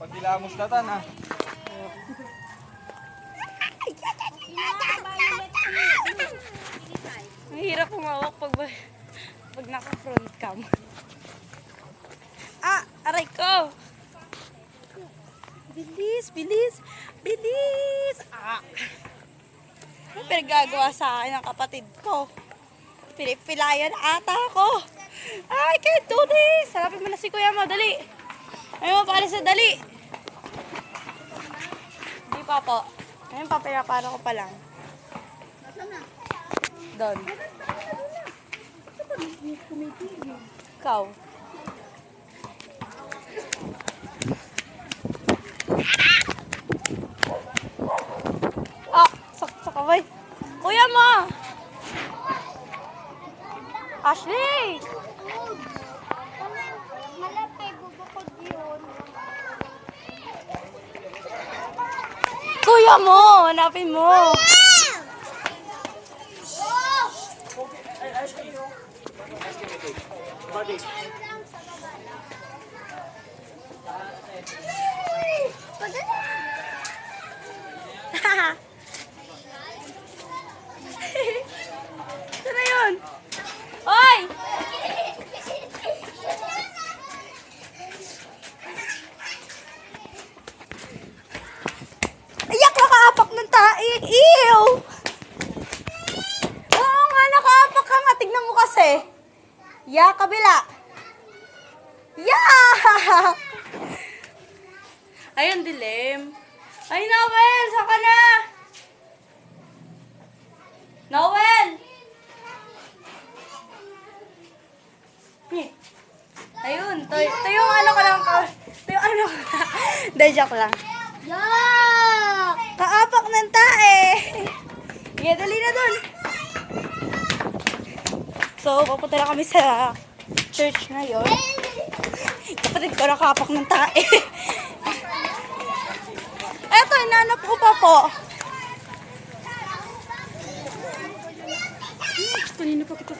Pagkilamos na tan, ha? Ang hirap humawak pag naka-front cam. Aray ko! Bilis, bilis, bilis! Ano pinagagawa sa akin ng kapatid ko? Pinipilayan ata ako. I can't do this! Sarapin mo na si kuya mo, dali! Ayaw mo pala sa dali! Hindi pa po. Ayun pa, pinapano ko pa lang. Doon. Ikaw. Sa kamay. Kuya mo! Ashley! Malapay, bubukod yun. Kuya mo! Hanapin mo! Saan na yun? Oy! Ayak, nakaapak ng tae. Ew! Oo nga, nakaapak ka nga. Tignan mo kasi. Kabila. Ayun, dilim. Ay, Noel! Saan ka na? Noel! Ayun, to yung ano ka lang ka. To yung ano ka. Dahil joke lang. Kaapak ng tae. Yeah, dali na dun. So, papunta na kami sa church ngayon. Kapatid ko nakaapak ng tae. Eto, inanap ko pa po. Kanina pa kita.